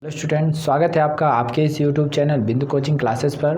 Hello student, स्वागत है आपका आपके इस यूट्यूब चैनल बिंदु कोचिंग क्लासेस पर।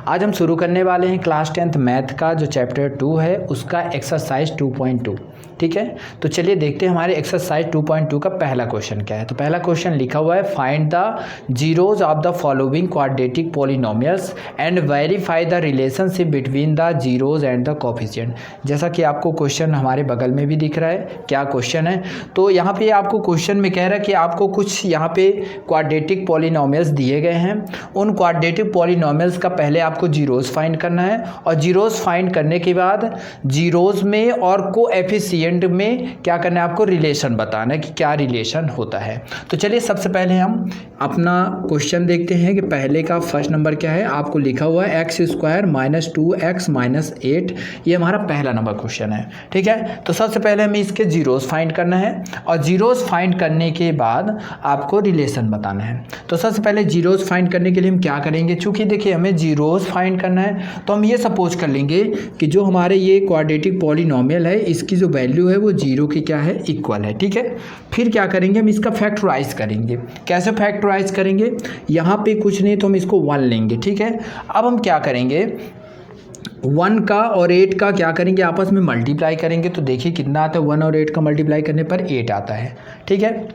आज हम शुरू करने वाले हैं क्लास 10th मैथ का जो चैप्टर 2 है उसका एक्सरसाइज 2.2। ठीक है, तो चलिए देखते हैं हमारे एक्सरसाइज 2.2 का पहला क्वेश्चन क्या है। तो पहला क्वेश्चन लिखा हुआ है, find the zeros of the following quadratic polynomials and verify the relationship between the zeros and the coefficient. जैसा कि आपको क्वेश्चन हमारे बगल में भी दिख रहा है, क्या क्वेश्चन है। तो यहाँ पे आपको क्वेश्चन में कह रहा है कि आपको कुछ यहाँ पे क्वाड्रेटिक पॉलिनोमियल्स दिए गए हैं। उन क्वाड्रेटिक पॉलिनोमियल्स का पहले आपको जीरोज फाइंड करना है और जीरोज फाइंड करने के बाद जीरोज में और कोएफिशिएंट में क्या करना है, आपको रिलेशन बताना है कि क्या रिलेशन होता है। तो चलिए सबसे पहले हम अपना क्वेश्चन देखते हैं कि पहले का फर्स्ट नंबर क्या है। आपको लिखा हुआ है x square minus 2x minus 8, ये हमारा पहला नंबर क्वेश्चन है। ठीक है, तो सबसे पहले हमें इसके जीरोज फाइंड करना है और जीरोज फाइंड करने के बाद आपको रिलेशन बताना है। तो सबसे पहले जीरोज फाइंड करने के लिए हम क्या करेंगे, चूंकि देखिए हमें जीरोज फाइंड करना है तो हम ये सपोज कर लेंगे कि जो हमारे ये क्वाड्रेटिक पॉलिनोमियल है इसकी जो वैल्यू है वो जीरो की क्या है, इक्वल है। ठीक है, फिर क्या करेंगे, हम इसका फैक्टराइज करेंगे। कैसे फैक्टराइज करेंगे, यहाँ पे कुछ नहीं तो हम इसको 1 लेंगे। ठीक है, अब हम क्या करेंगे, 1 का और 8 का क्या करेंगे, आपस में मल्टीप्लाई करेंगे। तो देखिए कितना आता है, 1 और 8 का मल्टीप्लाई करने पर 8 आता है। ठीक है,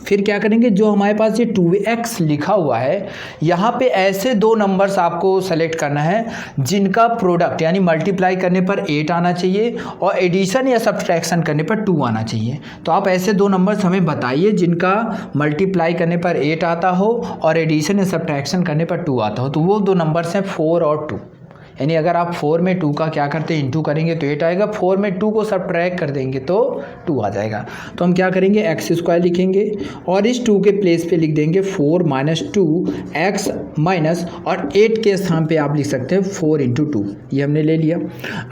फिर क्या करेंगे, जो हमारे पास ये 2x लिखा हुआ है यहाँ पे ऐसे दो नंबर्स आपको सेलेक्ट करना है जिनका प्रोडक्ट यानी मल्टीप्लाई करने पर 8 आना चाहिए और एडिशन या सब्ट्रैक्शन करने पर 2 आना चाहिए। तो आप ऐसे दो नंबर्स हमें बताइए जिनका मल्टीप्लाई करने पर 8 आता हो और एडिशन या सब्ट्रैक्शन करने पर 2 आता हो। तो वो दो नंबर्स हैं 4 और 2। यानी अगर आप 4 में 2 का क्या करते हैं, इंटू करेंगे तो 8 आएगा, 4 में 2 को सब्ट्रैक्ट कर देंगे तो 2 आ जाएगा। तो हम क्या करेंगे, एक्स स्क्वायर लिखेंगे और इस 2 के प्लेस पे लिख देंगे 4 माइनस 2x माइनस और 8 के स्थान पे आप लिख सकते हैं 4 इंटू 2। ये हमने ले लिया।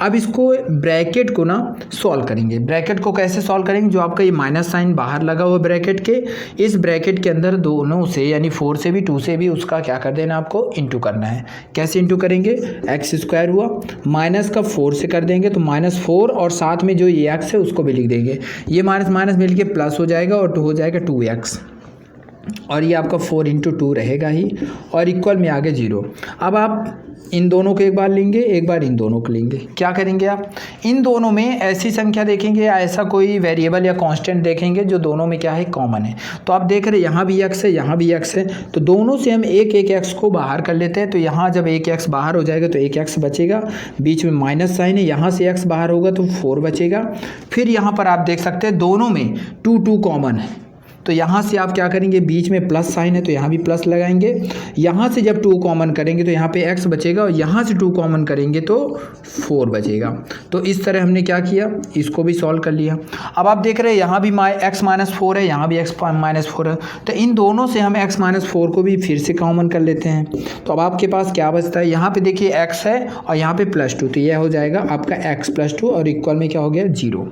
अब इसको ब्रैकेट को ना सॉल्व करेंगे। ब्रैकेट को कैसे सॉल्व करेंगे, जो आपका ये माइनस साइन बाहर लगा हुआ ब्रैकेट के, इस ब्रैकेट के अंदर दोनों से यानी 4 से भी 2 से भी उसका क्या कर देना, आपको इंटू करना है। कैसे इंटू करेंगे, एक्स स्क्वायर हुआ माइनस का 4 से कर देंगे तो -4 और साथ में जो ये x है उसको भी लिख देंगे। ये माइनस माइनस मिलके प्लस हो जाएगा और हो जाएगा 2x और ये आपका 4 इंटू 2 रहेगा ही और इक्वल में आगे 0। अब आप इन दोनों को एक बार लेंगे, एक बार इन दोनों को लेंगे। क्या करेंगे, आप इन दोनों में ऐसी संख्या देखेंगे या ऐसा कोई वेरिएबल या कांस्टेंट देखेंगे जो दोनों में क्या है, कॉमन है। तो आप देख रहे हैं यहाँ भी x है, यहाँ भी x है, तो दोनों से हम एक एक x को बाहर कर लेते हैं। तो यहाँ जब एक x बाहर हो जाएगा तो एक x बचेगा, बीच में माइनस साइन है, यहाँ से x बाहर होगा तो 4 बचेगा। फिर यहाँ पर आप देख सकते हैं दोनों में 2 2 कॉमन है, तो यहाँ से आप क्या करेंगे, बीच में प्लस साइन है तो यहाँ भी प्लस लगाएंगे। यहाँ से जब 2 कॉमन करेंगे तो यहाँ पे x बचेगा और यहाँ से 2 कॉमन करेंगे तो 4 बचेगा। तो इस तरह हमने क्या किया, इसको भी सॉल्व कर लिया। अब आप देख रहे हैं यहाँ भी x माइनस 4 है, यहाँ भी x माइनस 4 है, तो इन दोनों से हम x माइनस 4 को भी फिर से कॉमन कर लेते हैं। तो अब आपके पास क्या बचता है, यहाँ पे देखिए x है और यहाँ पे +2, तो यह हो जाएगा आपका x + 2 और इक्वल में क्या हो गया, 0।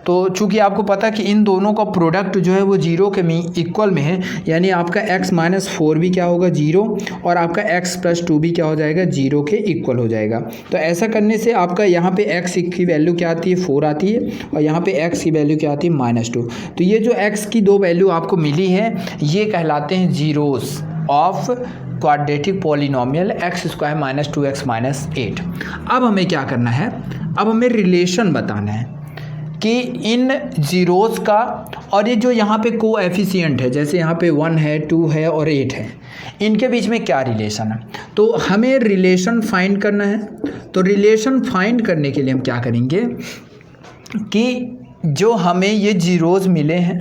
तो चूंकि आपको पता है कि इन दोनों का प्रोडक्ट जो है वो 0 के इक्वल में है, यानी आपका x माइनस 4 भी क्या होगा, 0 और आपका x + 2 भी क्या हो जाएगा, 0 के इक्वल हो जाएगा। तो ऐसा करने से आपका यहाँ पे x की वैल्यू क्या आती है, 4 आती है और यहाँ पे x की वैल्यू क्या आती है, -2। तो ये जो x की दो वैल्यू आपको मिली है ये कहलाते हैं zeros of quadratic polynomial x square minus 2x minus 8। अब हमें क्या करना है, अब हमें रिलेशन बताना है कि इन जीरोज का और ये जो यहाँ पे कोएफिशिएंट है, जैसे यहाँ पे 1 है, 2 है और 8 है, इनके बीच में क्या रिलेशन है। तो हमें रिलेशन फाइंड करना है। तो रिलेशन फाइंड करने के लिए हम क्या करेंगे कि जो हमें ये जीरोज मिले हैं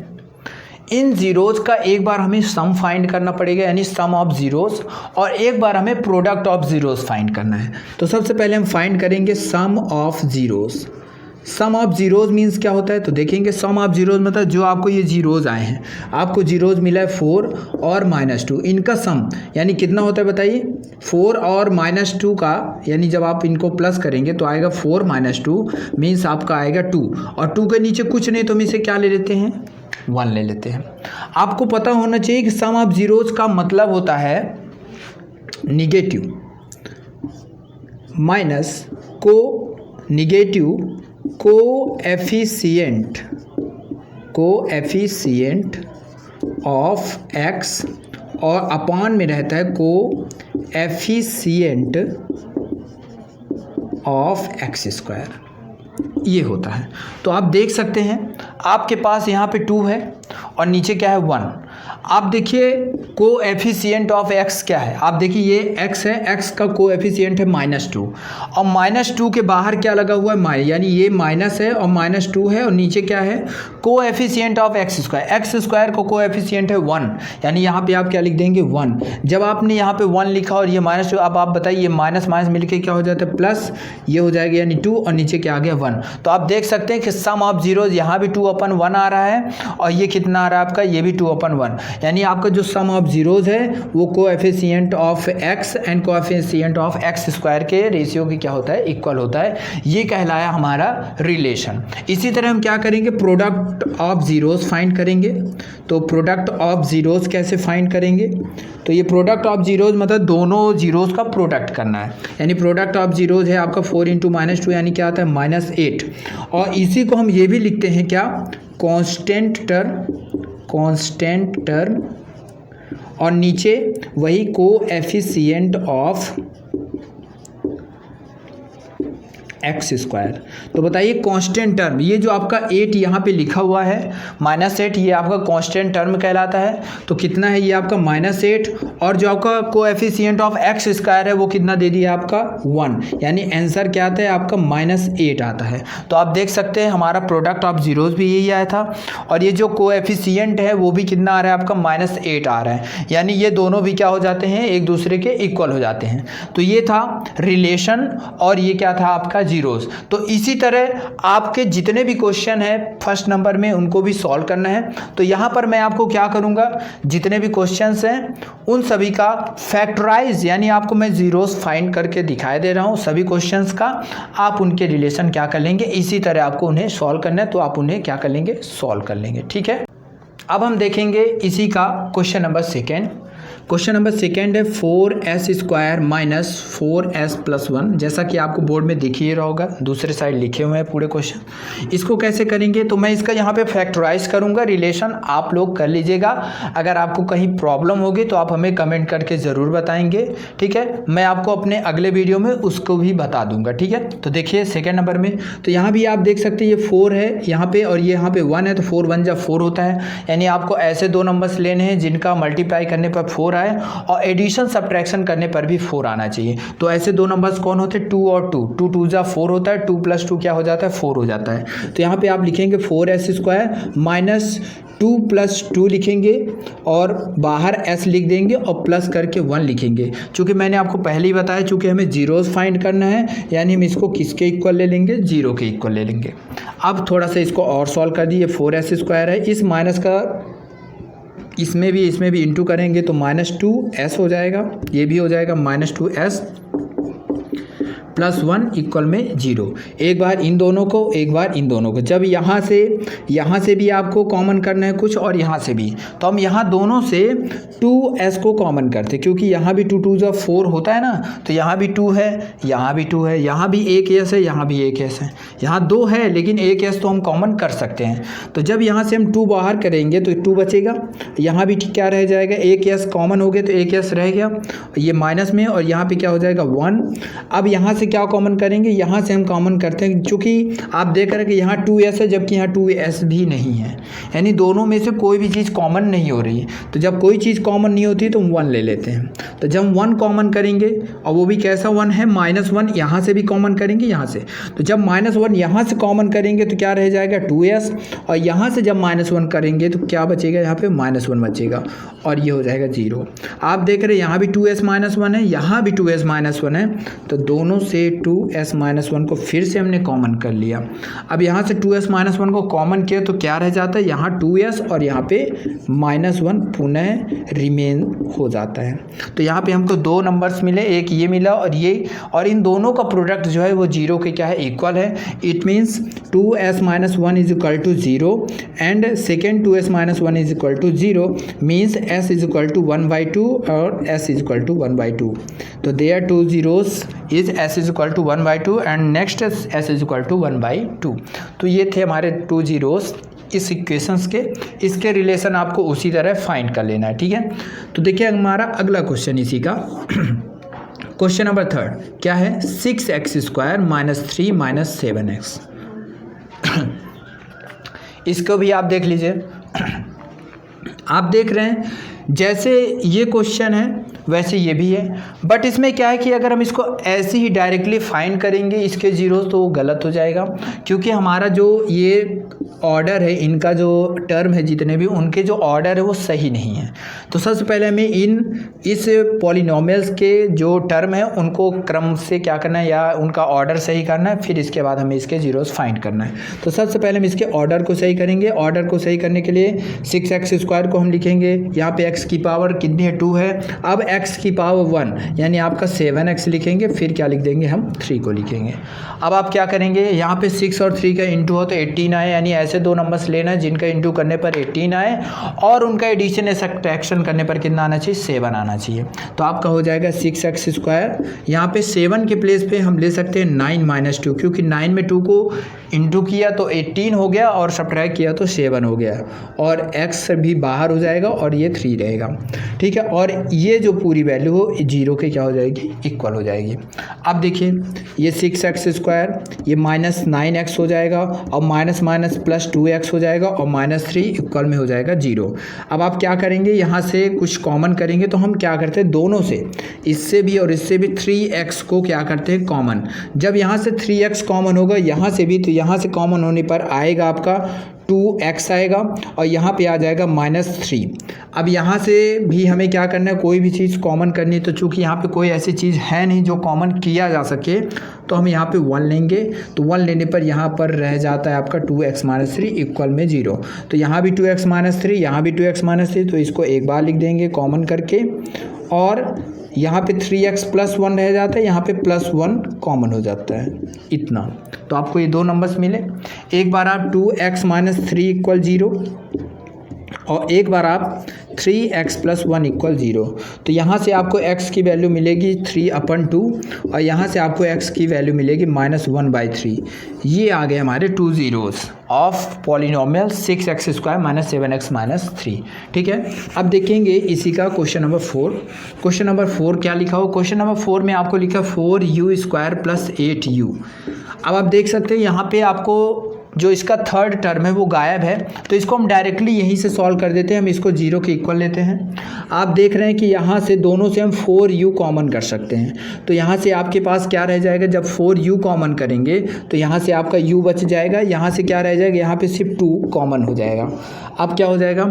इन जीरोज का एक बार हमें सम फाइंड करना पड़ेगा, यानी सम ऑफ जीरोज, और एक बार हमें प्रोडक्ट ऑफ जीरोज फाइंड करना है। तो सबसे पहले हम फाइंड करेंगे sum of zeros. Sum of zeros means क्या होता है, तो देखेंगे सम ऑफ जीरोज मतलब जो आपको ये जीरोज आए हैं, आपको जीरोज मिला है 4 और -2, इनका सम यानी कितना होता है बताइए, 4 और -2 का, यानी जब आप इनको प्लस करेंगे तो आएगा 4 - 2 मीन्स आपका आएगा 2 और 2 के नीचे कुछ नहीं तो हम इसे क्या ले लेते हैं, 1 ले लेते हैं। आपको पता होना चाहिए कि सम ऑफ जीरोज का मतलब होता है negative minus coefficient of x और अपान में रहता है को एफिशिएंट ऑफ एक्स स्क्वायर, ये होता है। तो आप देख सकते हैं आपके पास यहाँ पे 2 है और नीचे क्या है 1। आप देखिए कोएफिशिएंट ऑफ x क्या है, आप देखिए ये x है, x का कोएफिशिएंट है -2 और -2 के बाहर क्या लगा हुआ है यानी ये माइनस है और -2 है और नीचे क्या है कोएफिशिएंट ऑफ एक्स स्क्वायर को कोएफिशिएंट है 1, यानी यहाँ पे आप क्या लिख देंगे 1। जब आपने यहाँ पे 1 लिखा और ये -2, अब आप बताइए ये माइनस माइनस मिलके क्या हो जाता है प्लस, ये हो जाएगा यानी 2 और नीचे क्या आ गया 1। तो आप देख सकते हैं कि सम ऑफ जीरोज यहाँ भी 2/1 आ रहा है और ये कितना आ रहा है आपका, ये भी 2/1, यानी आपका जो सम ऑफ जीरोज है वो coefficient of x and coefficient of x square के रेशियो की क्या होता है, इक्वल होता है। ये कहलाया हमारा रिलेशन। इसी तरह हम क्या करेंगे, प्रोडक्ट ऑफ जीरोज फाइंड करेंगे। तो प्रोडक्ट ऑफ जीरोज कैसे फाइंड करेंगे, तो ये प्रोडक्ट ऑफ जीरोज मतलब दोनों जीरोज का प्रोडक्ट करना है, यानी प्रोडक्ट ऑफ जीरोज है आपका 4 × -2 यानी क्या आता है -8, और इसी को हम ये भी लिखते हैं क्या, कांस्टेंट टर्म और नीचे वही कोएफिशिएंट ऑफ एक्स स्क्वायर। तो बताइए कांस्टेंट टर्म, ये जो आपका 8 यहाँ पे लिखा हुआ है -8, ये आपका कांस्टेंट टर्म कहलाता है। तो कितना है ये आपका -8 और जो आपका कोएफिशिएंट ऑफ एक्स स्क्वायर है वो कितना दे दिया आपका 1, यानी आंसर क्या आता है आपका -8 आता है। तो आप देख सकते हैं हमारा प्रोडक्ट ऑफ जीरोज भी यही आया था और ये जो कोएफिशिएंट है वो भी कितना आ रहा है आपका -8 आ रहा है, यानी ये दोनों भी क्या हो जाते हैं, एक दूसरे के इक्वल हो जाते हैं। तो ये था रिलेशन और ये क्या था आपका जीरोस। तो इसी तरह आपके जितने भी क्वेश्चन है फर्स्ट नंबर में उनको भी सॉल्व करना है। तो यहाँ पर मैं आपको क्या करूँगा, जितने भी क्वेश्चंस हैं उन सभी का फैक्टराइज यानी आपको मैं जीरोस फाइंड करके दिखाई दे रहा हूँ सभी क्वेश्चंस का, आप उनके रिलेशन क्या कर लेंगे, इसी तरह आपको उन्हें सॉल्व करना है। तो आप उन्हें क्या कर लेंगे, सॉल्व कर लेंगे। ठीक है, अब हम देखेंगे इसी का question number second. Question number second है 4s² - 4s + 1, जैसा कि आपको बोर्ड में दिख ही रहा होगा, दूसरे साइड लिखे हुए हैं पूरे क्वेश्चन। इसको कैसे करेंगे, तो मैं इसका यहाँ पे फैक्टराइज करूँगा, रिलेशन आप लोग कर लीजिएगा। अगर आपको कहीं प्रॉब्लम होगी तो आप हमें कमेंट करके ज़रूर बताएंगे। ठीक है, मैं आपको अपने अगले वीडियो में उसको भी बता दूंगा। ठीक है, तो देखिए सेकेंड नंबर में, तो यहाँ भी आप देख सकते हैं ये 4 है यहाँ पे और ये यहाँ पे 1 है, तो 4 × 1 = 4 होता है, यानी आपको ऐसे दो नंबर्स लेने हैं जिनका मल्टीप्लाई करने पर 4 आए और एडिशन सब्ट्रैक्शन करने पर भी 4 आना चाहिए। तो ऐसे दो नंबर्स कौन होते हैं, 2 और 2, 2 × 2 = 4 होता है, 2 + 2 क्या हो जाता है, 4 हो जाता है। तो यहाँ पे आप लिखेंगे 4s² - 2 + 2 लिखेंगे और बाहर s लिख देंगे और प्लस करके 1 लिखेंगे। चूँकि मैंने आपको पहले ही बताया, चूँकि हमें जीरोस फाइंड करना है, यानी हम इसको किसके इक्वल ले लेंगे, 0 के इक्वल ले लेंगे। अब थोड़ा सा इसको और सॉल्व कर दिए, 4s² है, इस माइनस का इसमें भी इंटू करेंगे तो -2s हो जाएगा, ये भी हो जाएगा -2s + 1 = 0। एक बार इन दोनों को, एक बार इन दोनों को। जब यहाँ से भी आपको कॉमन करना है कुछ और यहाँ से भी, तो हम यहाँ दोनों से 2s को कॉमन करते हैं, क्योंकि यहाँ भी 2 × 2 = 4 होता है ना, तो यहाँ भी 2 है, यहाँ भी 2 है, यहाँ भी एक s है, यहाँ भी एक s है, यहाँ 2 है लेकिन एक s तो हम कॉमन कर सकते हैं। तो जब यहाँ से हम 2 बाहर करेंगे तो 2 बचेगा, यहाँ भी क्या रह जाएगा, एक s कॉमन हो गया तो एक s रह गया, ये माइनस में, और यहाँ पे क्या हो जाएगा 1। अब यहाँ से क्या कॉमन करेंगे, यहाँ से हम कॉमन करते हैं, चूँकि आप देख रहे हैं कि यहाँ 2s है जबकि यहाँ 2s भी नहीं है, यानी दोनों में से कोई भी चीज़ कॉमन नहीं हो रही है। तो जब कोई चीज़ कॉमन नहीं होती तो हम 1 ले लेते हैं। तो जब हम 1 कॉमन करेंगे, और वो भी कैसा 1 है, -1, यहाँ से भी कॉमन करेंगे यहाँ से, तो जब -1 यहाँ से कॉमन करेंगे तो क्या रह जाएगा 2s, और यहाँ से जब -1 करेंगे तो क्या बचेगा, यहाँ पे -1 बचेगा और ये हो जाएगा 0। आप देख रहे हैं यहाँ भी 2s - 1 है, यहाँ भी 2s - 1 है, तो दोनों से 2s - 1 को फिर से हमने कॉमन कर लिया। अब यहाँ से 2s - 1 को कॉमन किया तो क्या रह जाता है, यहाँ 2s और यहाँ पे -1 पुनः रिमेन हो जाता है। तो यहाँ पे हमको 2 नंबर्स मिले, एक ये मिला और ये, और इन दोनों का प्रोडक्ट जो है वो 0 के क्या है, इक्वल है। It means 2s - 1 = 0 and second 2s - 1 = 0 means s = 1/2 और s = 1/2। तो there 2 zeros is s = 1/2 and next s = 1/2। तो ये थे हमारे 2 zeros इस इक्वेशंस के, इसके रिलेशन आपको उसी तरह फाइंड कर लेना है, ठीक है। तो देखिए हमारा अगला क्वेश्चन इसी का क्वेश्चन नंबर 3 क्या है, 6x² - 3 - 7x। इसको भी आप देख लीजिए। आप देख रहे हैं जैसे ये क्वेश्चन है वैसे ये भी है, बट इसमें क्या है कि अगर हम इसको ऐसे ही डायरेक्टली फाइंड करेंगे इसके जीरोस तो वो गलत हो जाएगा, क्योंकि हमारा जो ये ऑर्डर है, इनका जो टर्म है जितने भी, उनके जो ऑर्डर है वो सही नहीं है। तो सबसे पहले हमें इस पॉलिनोमियल्स के जो टर्म है उनको क्रम से क्या करना है, या उनका ऑर्डर सही करना है, फिर इसके बाद हमें इसके जीरोस फाइंड करना है। तो सबसे पहले हम इसके ऑर्डर को सही करेंगे। ऑर्डर को सही करने के लिए 6x² को हम लिखेंगे, यहाँ पे x की पावर कितनी है, 2 है। अब x की पावर 1 यानी आपका 7x लिखेंगे, फिर क्या लिख देंगे हम, 3 को लिखेंगे। अब आप क्या करेंगे, यहाँ पे 6 और 3 का इंटू हो तो 18 आए, यानी ऐसे दो नंबर्स लेना है जिनका इंटू करने पर 18 आए और उनका एडिशन या सब्ट्रैक्शन करने पर कितना आना चाहिए, 7 आना चाहिए। तो आपका हो जाएगा 6x²। यहाँ पे 7 के प्लेस पे हम ले सकते हैं 9 - 2, क्योंकि 9 में 2 को इंटू किया तो 18 हो गया और सब्ट्रैक्ट किया तो 7 हो गया, और x भी बाहर हो जाएगा और ये 3 रहेगा, ठीक है। और ये जो पूरी वैल्यू हो 0 के क्या हो जाएगी, इक्वल हो जाएगी। अब देखिए ये 6x², ये -9x हो जाएगा, और माइनस माइनस प्लस 2x हो जाएगा, और -3 इक्वल में हो जाएगा 0। अब आप क्या करेंगे, यहाँ से कुछ कॉमन करेंगे, तो हम क्या करते हैं, दोनों से, इससे भी और इससे भी 3x को क्या करते हैं, कॉमन। जब यहाँ से 3x कॉमन होगा यहाँ से भी, तो यहाँ से कॉमन होने पर आएगा आपका 2x आएगा, और यहाँ पे आ जाएगा -3। अब यहाँ से भी हमें क्या करना है, कोई भी चीज़ कॉमन करनी है, तो चूंकि यहाँ पे कोई ऐसी चीज़ है नहीं जो कॉमन किया जा सके, तो हम यहाँ पे 1 लेंगे। तो 1 लेने पर यहाँ पर रह जाता है आपका 2x - 3 इक्वल में 0। तो यहाँ भी 2x - 3, यहाँ भी 2x - 3, तो इसको एक बार लिख देंगे कॉमन करके, और यहाँ पे 3x + 1 रह जाता है, यहाँ पे +1 कॉमन हो जाता है, इतना। तो आपको ये दो नंबर्स मिले। एक बार आप 2x - 3 इक्वल 0, और एक बार आप 3x + 1 इक्वल 0। तो यहाँ से आपको x की वैल्यू मिलेगी 3/2, और यहाँ से आपको x की वैल्यू मिलेगी -1/3। ये आ गए हमारे 2 zeros of polynomial 6x² - 7x - 3, ठीक है। अब देखेंगे इसी का क्वेश्चन नंबर 4। क्वेश्चन नंबर 4 क्या लिखा हो, क्वेश्चन नंबर 4 में आपको लिखा 4u² + 8u। अब आप देख सकते हैं यहाँ पे आपको जो इसका थर्ड टर्म है वो गायब है, तो इसको हम डायरेक्टली यहीं से सॉल्व कर देते हैं। हम इसको 0 के इक्वल लेते हैं। आप देख रहे हैं कि यहाँ से दोनों से हम 4u कॉमन कर सकते हैं, तो यहाँ से आपके पास क्या रह जाएगा, जब 4u कॉमन करेंगे तो यहाँ से आपका u बच जाएगा, यहाँ से क्या रह जाएगा, यहाँ पे सिर्फ 2 कॉमन हो जाएगा। अब क्या हो जाएगा,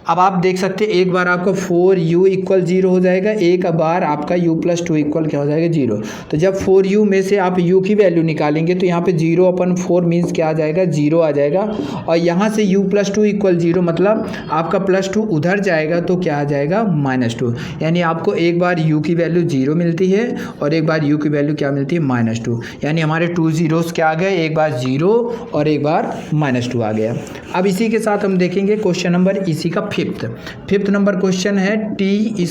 अब आप देख सकते हैं एक बार आपका 4u इक्वल 0 हो जाएगा, एक बार आपका u + 2 इक्वल क्या हो जाएगा, 0। तो जब 4u में से आप u की वैल्यू निकालेंगे तो यहाँ पे 0/4 मीन्स क्या आ जाएगा, 0 आ जाएगा, और यहाँ से u + 2 इक्वल 0 मतलब आपका +2 उधर जाएगा तो क्या आ जाएगा, -2। यानी आपको एक बार u की वैल्यू 0 मिलती है और एक बार u की वैल्यू क्या मिलती है, -2। यानी हमारे 2 zeros क्या आ गए, एक बार 0 और एक बार -2 आ गया। अब इसी के साथ हम देखेंगे क्वेश्चन नंबर इसी का फिफ्थ नंबर क्वेश्चन है t² -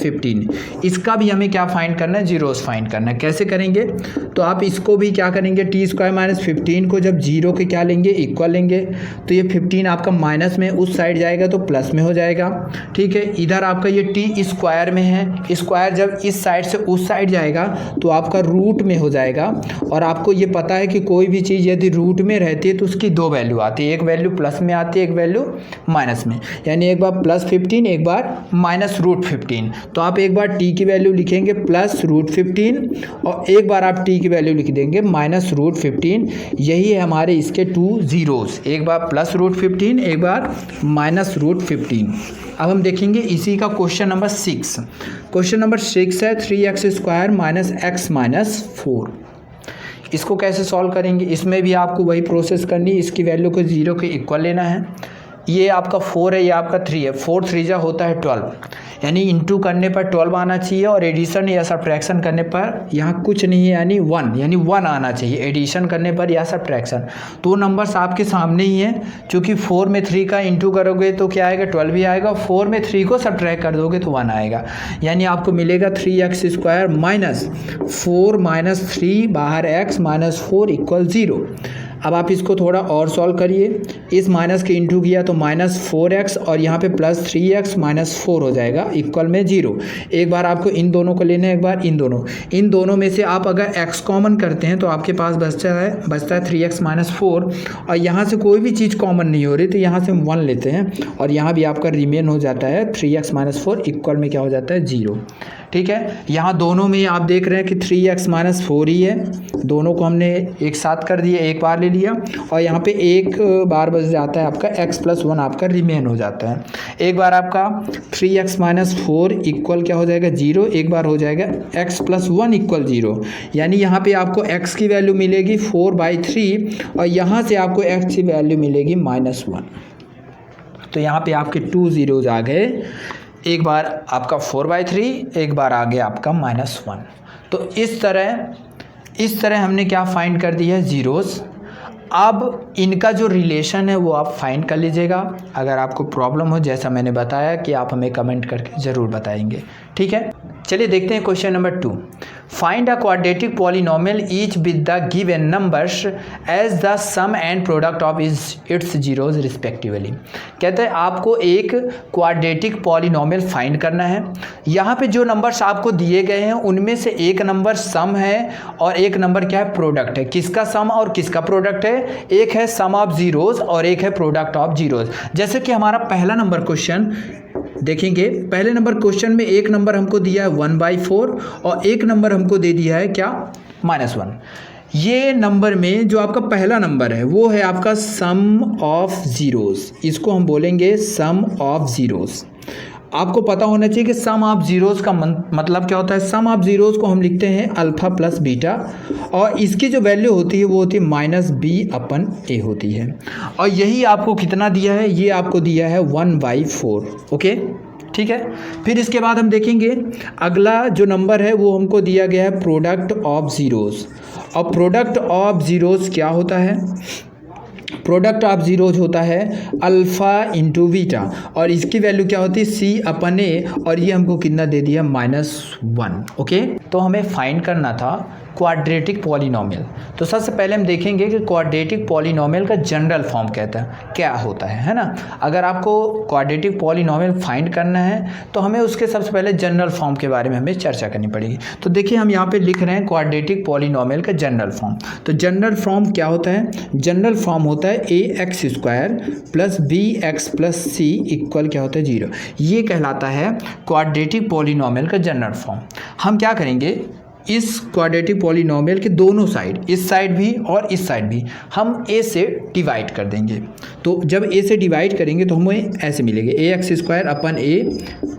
15। इसका भी हमें क्या फाइंड करना है, जीरोस फाइंड करना है। कैसे करेंगे, तो आप इसको भी क्या करेंगे, t² - 15 को जब 0 के क्या लेंगे, इक्वल लेंगे, तो ये 15 आपका माइनस में उस साइड जाएगा तो प्लस में हो जाएगा, ठीक है। इधर आपका ये t² में है, स्क्वायर जब इस साइड से उस साइड जाएगा तो आपका रूट में हो जाएगा। और आपको ये पता है कि कोई भी चीज़ यदि रूट में रहती है तो उसकी दो वैल्यू आती है, एक वैल्यू प्लस में आती है, एक वैल्यू माइनस में, यानी एक बार +15 एक बार -√15। तो आप एक बार t की वैल्यू लिखेंगे +√15 और एक बार आप t की वैल्यू लिख देंगे -√15। यही है हमारे इसके 2 zeros, एक बार +√15 एक बार -√15। अब हम देखेंगे इसी का क्वेश्चन नंबर 6। क्वेश्चन नंबर 6 है 3x² - x - 4। इसको कैसे सॉल्व करेंगे, इसमें भी आपको वही प्रोसेस करनी है, इसकी वैल्यू को 0 के इक्वल लेना है। ये आपका 4 है, ये आपका 3 है, 4 3 जा होता है 12, यानी इंटू करने पर 12 आना चाहिए, और एडिशन या सब्ट्रैक्शन करने पर यहाँ कुछ नहीं है यानी 1, यानी 1 आना चाहिए एडिशन करने पर या सब्ट्रैक्शन। तो नंबर्स आपके सामने ही हैं, क्योंकि 4 में 3 का इंटू करोगे तो क्या आएगा, 12 ही आएगा, 4 में 3 को सब्ट्रैक्ट कर दोगे तो 1 आएगा, यानी आपको मिलेगा 3x² - 4 - 3 बाहर x -4 इक्वल 0। अब आप इसको थोड़ा और सॉल्व करिए, इस माइनस के इंटू किया तो -4x और यहाँ पे +3x -4 हो जाएगा इक्वल में 0। एक बार आपको इन दोनों को लेना है, एक बार इन दोनों में से आप अगर x कॉमन करते हैं तो आपके पास बचता है 3x -4 और यहाँ से कोई भी चीज़ कॉमन नहीं हो रही तो यहाँ से हम 1 लेते हैं और यहाँ भी आपका रिमेन हो जाता है 3x -4 इक्वल में क्या हो जाता है 0। ठीक है, यहाँ दोनों में आप देख रहे हैं कि 3x -4 ही है, दोनों को हमने एक साथ कर दिया, एक बार ले लिया और यहाँ पे एक बार बच जाता है आपका x + 1 आपका रिमेन हो जाता है। एक बार आपका 3x -4 इक्वल क्या हो जाएगा 0, एक बार हो जाएगा x + 1 इक्वल 0, यानी यहाँ पे आपको x की वैल्यू मिलेगी 4/3 और यहाँ से आपको x की वैल्यू मिलेगी -1। तो यहाँ पे आपके 2 zeros आ गए, एक बार आपका 4/3, एक बार आ गया आपका -1। तो इस तरह हमने क्या फाइंड कर दिया है ज़ीरोज़। अब इनका जो रिलेशन है वो आप फाइंड कर लीजिएगा। अगर आपको प्रॉब्लम हो, जैसा मैंने बताया कि आप हमें कमेंट करके ज़रूर बताएंगे। ठीक है, चलिए देखते हैं question number 2। Find a quadratic polynomial each with the given numbers as the sum and product of its zeroes respectively. कहते हैं आपको एक क्वाड्रेटिक पॉलिनोमियल फाइंड करना है। यहाँ पे जो नंबर्स आपको दिए गए हैं उनमें से एक नंबर सम है और एक नंबर क्या है प्रोडक्ट है। किसका सम और किसका प्रोडक्ट है? एक है सम ऑफ जीरोज और एक है प्रोडक्ट ऑफ जीरोज। जैसे कि हमारा पहला नंबर क्वेश्चन देखेंगे, पहले नंबर क्वेश्चन में एक नंबर हमको दिया है 1/4 और एक नंबर हमको दे दिया है क्या -1। ये नंबर में जो आपका पहला नंबर है वो है आपका सम ऑफ ज़ीरोज़, इसको हम बोलेंगे सम ऑफ ज़ीरोज़। आपको पता होना चाहिए कि सम ऑफ ज़ीरोज़ का मतलब क्या होता है। सम ऑफ ज़ीरोज़ को हम लिखते हैं अल्फ़ा प्लस बीटा और इसकी जो वैल्यू होती है वो होती है -b/a होती है। और यही आपको कितना दिया है? ये आपको दिया है 1/4। ओके, ठीक है। फिर इसके बाद हम देखेंगे अगला जो नंबर है वो हमको दिया गया है प्रोडक्ट ऑफ ज़ीरोज़। और प्रोडक्ट ऑफ ज़ीरोज़ क्या होता है? प्रोडक्ट ऑफ ज़ीरोज़ होता है अल्फ़ा इंटू बीटा और इसकी वैल्यू क्या होती है c/a और ये हमको कितना दे दिया -1। ओके, तो हमें फाइंड करना था क्वाड्रेटिक पॉलिनोमियल। तो सबसे पहले हम देखेंगे कि क्वाड्रेटिक पॉलिनोमियल का जनरल फॉर्म क्या होता है ना। अगर आपको क्वाड्रेटिक पॉलिनोमियल फाइंड करना है तो हमें उसके सबसे पहले जनरल फॉर्म के बारे में हमें चर्चा करनी पड़ेगी। तो देखिए हम यहाँ पे लिख रहे हैं क्वाड्रेटिक पॉलिनोमियल का जनरल फॉर्म। तो जनरल फॉर्म क्या होता है? जनरल फॉर्म होता है ax² + bx + c इक्वल क्या होता है 0। ये कहलाता है क्वाड्रेटिक पॉलिनोमियल का जनरल फॉर्म। हम क्या करेंगे, इस क्वाड्रेटिक पॉलिनोमियल के दोनों साइड, इस साइड भी और इस साइड भी, हम a से डिवाइड कर देंगे। तो जब a से डिवाइड करेंगे तो हमें ऐसे मिलेगा ax² / a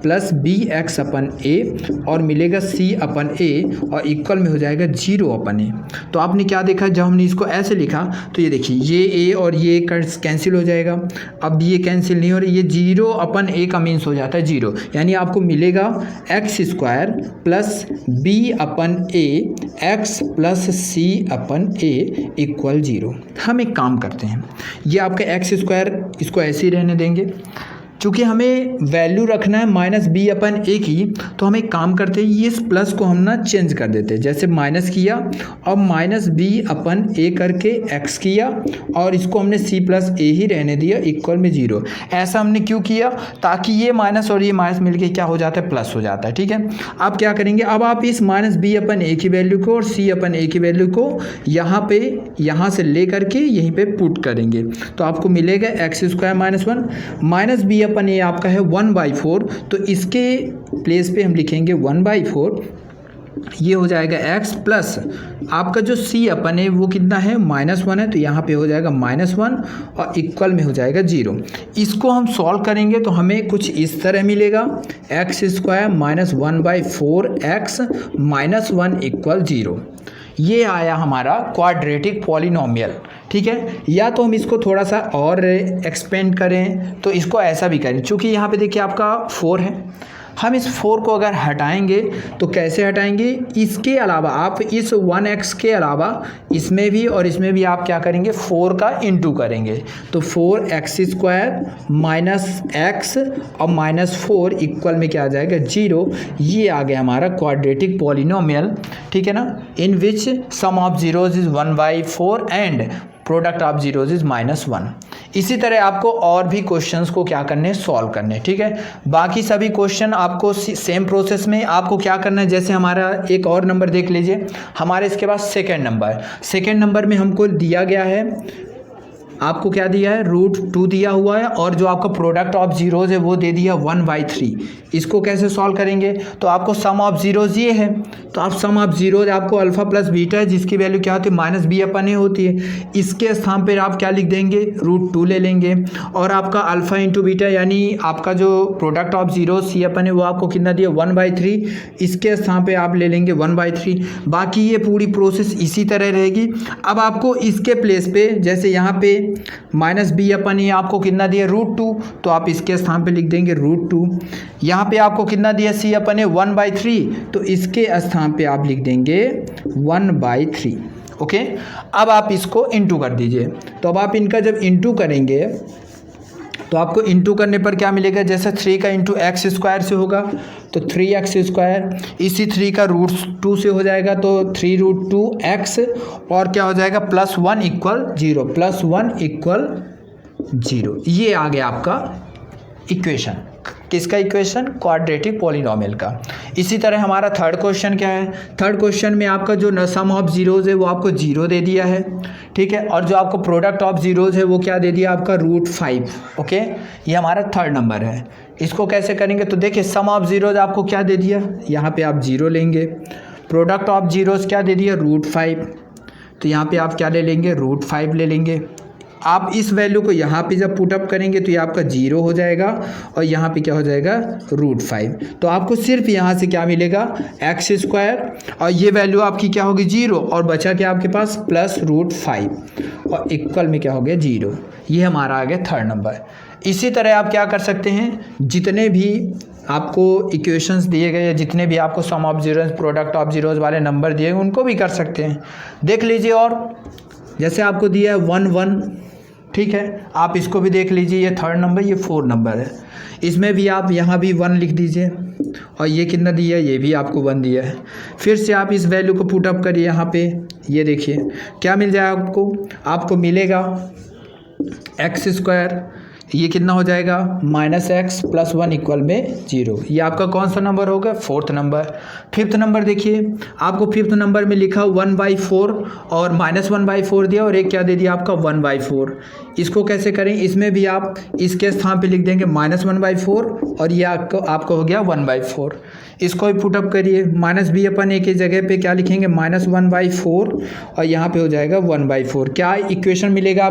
+ bx/a और मिलेगा c/a और इक्वल में हो जाएगा 0/a। तो आपने क्या देखा, जब हमने इसको ऐसे लिखा तो ये देखिए ये a और ये कैंसिल हो जाएगा। अब ये कैंसिल नहीं हो रही, ये 0/a का मीन्स हो जाता है 0, यानी आपको मिलेगा x² + b/a x + c/a equal 0। हम एक काम करते हैं, ये आपका x² इसको ऐसे ही रहने देंगे। चूँकि हमें वैल्यू रखना है -b/a की, तो हम एक काम करते हैं, ये इस प्लस को हम ना चेंज कर देते हैं। जैसे माइनस किया और -b/a करके x किया और इसको हमने c+a ही रहने दिया इक्वल में 0। ऐसा हमने क्यों किया? ताकि ये माइनस और ये माइनस मिलके क्या हो जाता है, प्लस हो जाता है। ठीक है, अब क्या करेंगे, अब आप इस -b/a की वैल्यू को और c/a की वैल्यू को यहाँ से ले करके यहीं पे पुट करेंगे तो आपको मिलेगा x² -1 -b/a आपका है 1/4। तो इसके प्लेस पे हम लिखेंगे 1/4, ये हो जाएगा x प्लस आपका जो c/a वो कितना है -1 है, तो यहाँ पे हो जाएगा -1 और इक्वल में हो जाएगा 0। इसको हम सॉल्व करेंगे तो हमें कुछ इस तरह मिलेगा x² -1/4x -1 इक्वल 0। ये आया हमारा क्वाड्रेटिक पॉलिनोमियल। ठीक है, या तो हम इसको थोड़ा सा और एक्सपेंड करें तो इसको ऐसा भी करें। चूँकि यहाँ पे देखिए आपका 4 है, हम इस 4 को अगर हटाएंगे तो कैसे हटाएंगे, इसके अलावा आप इस 1x के अलावा इसमें भी और इसमें भी आप क्या करेंगे 4 का इंटू करेंगे। तो 4x² - x और -4 इक्वल में क्या आ जाएगा 0। ये आ गया हमारा क्वाड्रेटिक पॉलिनोमियल। ठीक है ना, in which sum of zeros is 1/4 and product of zeros is -1। इसी तरह आपको और भी क्वेश्चंस को क्या करने, सॉल्व करने, ठीक है। बाकी सभी क्वेश्चन आपको सेम प्रोसेस में आपको क्या करना है, जैसे हमारा एक और नंबर देख लीजिए, हमारे इसके पास सेकेंड नंबर में हमको दिया गया है, आपको क्या दिया है, √2 दिया हुआ है, और जो आपका प्रोडक्ट ऑफ जीरोज है वो दे दिया 1/3। इसको कैसे सॉल्व करेंगे, तो आपको सम ऑफ जीरोज ये है, तो आप सम ऑफ जीरोज आपको अल्फा प्लस बीटा है जिसकी वैल्यू क्या होती है, -b/a होती है। इसके स्थान पर आप क्या लिख देंगे, √2 ले लेंगे, और आपका अल्फा इंटू बीटा यानी आपका जो प्रोडक्ट ऑफ जीरोज c/a वो आपको कितना दिया, 1/3, इसके स्थान पर आप ले लेंगे 1/3। बाकी ये पूरी प्रोसेस इसी तरह रहेगी। अब आपको इसके प्लेस पे, जैसे यहाँ पे -b/a आपको कितना दिया, √2, तो आप इसके स्थान पे लिख देंगे √2। यहाँ पे आपको कितना दिया, c/a 1/3, तो इसके स्थान पे आप लिख देंगे 1/3। ओके, अब आप इसको इंटू कर दीजिए। तो अब आप इनका जब इंटू करेंगे तो आपको इंटू करने पर क्या मिलेगा, जैसे 3 का इंटू x² से होगा तो 3x², इसी 3 का √2 से हो जाएगा तो 3√2x, और क्या हो जाएगा, +1 = 0, +1 = 0। ये आ गया आपका इक्वेशन। किसका इक्वेशन, क्वाड्रेटिक पॉलिनोमियल का। इसी तरह हमारा थर्ड क्वेश्चन क्या है, थर्ड क्वेश्चन में आपका जो सम ऑफ जीरोज है वो आपको 0 दे दिया है, ठीक है, और जो आपको प्रोडक्ट ऑफ जीरोज है वो क्या दे दिया, आपका √5। ओके, ये हमारा थर्ड नंबर है। इसको कैसे करेंगे, तो देखिए सम ऑफ जीरोज आपको क्या दे दिया, यहाँ पे आप 0 लेंगे, प्रोडक्ट ऑफ जीरोज क्या दे दिया, √5, तो यहाँ पे आप क्या ले लेंगे, √5 ले लेंगे। आप इस वैल्यू को यहाँ पे जब पुट अप करेंगे तो ये आपका 0 हो जाएगा, और यहाँ पे क्या हो जाएगा, √5। तो आपको सिर्फ यहाँ से क्या मिलेगा, x², और ये वैल्यू आपकी क्या होगी, 0, और बचा क्या आपके पास, +√5, और इक्वल में क्या हो गया, 0। ये हमारा आ गया थर्ड नंबर। इसी तरह आप क्या कर सकते हैं, जितने भी आपको इक्वेशंस दिए गए हैं, जितने भी आपको sum of zeros, product of zeros वाले नंबर दिए गए, उनको भी कर सकते हैं। देख लीजिए, और जैसे आपको दिया है 1 1, ठीक है, आप इसको भी देख लीजिए, ये थर्ड नंबर, ये फोर्थ नंबर है, इसमें भी आप यहाँ भी 1 लिख दीजिए, और ये कितना दिया है, ये भी आपको 1 दिया है। फिर से आप इस वैल्यू को पुट अप करिए यहाँ पे, ये देखिए क्या मिल जाएगा आपको मिलेगा x², ये कितना हो जाएगा, -x + 1 = 0। ये आपका कौन सा नंबर होगा, फोर्थ नंबर। फिफ्थ नंबर देखिए, आपको फिफ्थ नंबर में लिखा 1/4 और -1/4 दिया, और एक क्या दे दिया आपका 1/4। इसको कैसे करें, इसमें भी आप इसके स्थान पे लिख देंगे -1/4, और ये आपको हो गया 1/4। इसको भी पुटअप करिए, -b/a की जगह पे क्या लिखेंगे, -1/4, और यहाँ पे हो जाएगा 1/4। क्या इक्वेशन मिलेगा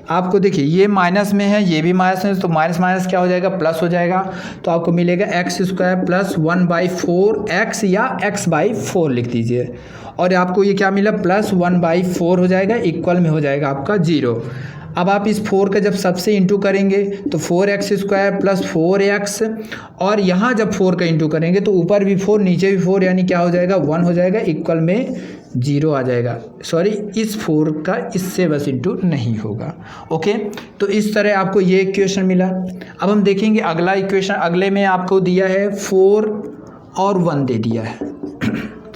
आपको देखिए, ये माइनस में है, ये भी माइनस में, तो माइनस माइनस क्या हो जाएगा, प्लस हो जाएगा। तो आपको मिलेगा x² + 1/4x, या x/4 लिख दीजिए, और आपको ये क्या मिला, +1/4 हो जाएगा, इक्वल में हो जाएगा आपका 0। अब आप इस 4 का जब सबसे इंटू करेंगे तो 4x² + 4x, और यहाँ जब 4 का इंटू करेंगे तो ऊपर भी 4 नीचे भी 4, यानी क्या हो जाएगा, 1 हो जाएगा, इक्वल में 0 आ जाएगा। सॉरी, इस 4 का इससे बस इंटू नहीं होगा। ओके, तो इस तरह आपको ये इक्वेशन मिला। अब हम देखेंगे अगला इक्वेशन। अगले में आपको दिया है 4 और 1 दे दिया है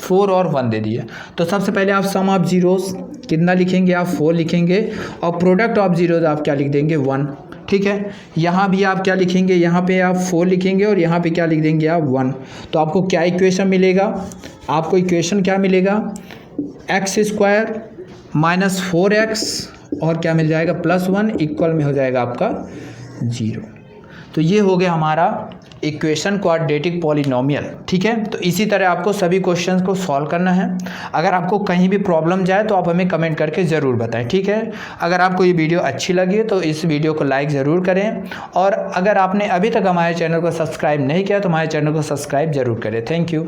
4 और 1 दे दिया। तो सबसे पहले आप सम ऑफ जीरोस कितना लिखेंगे, आप 4 लिखेंगे, और प्रोडक्ट ऑफ जीरोज आप क्या लिख देंगे, 1। ठीक है, यहाँ भी आप क्या लिखेंगे, यहाँ पे आप 4 लिखेंगे, और यहाँ पे क्या लिख देंगे आप 1। तो आपको क्या इक्वेशन मिलेगा, आपको इक्वेशन क्या मिलेगा, x² - 4x, और क्या मिल जाएगा, +1, इक्वल में हो जाएगा आपका 0। तो ये हो गया हमारा इक्वेशन क्वाड्रेटिक पॉलिनोमियल। ठीक है, तो इसी तरह आपको सभी क्वेश्चंस को सॉल्व करना है। अगर आपको कहीं भी प्रॉब्लम जाए तो आप हमें कमेंट करके ज़रूर बताएं। ठीक है, अगर आपको ये वीडियो अच्छी लगी तो इस वीडियो को लाइक ज़रूर करें, और अगर आपने अभी तक हमारे चैनल को सब्सक्राइब नहीं किया तो हमारे चैनल को सब्सक्राइब ज़रूर करें। Thank you.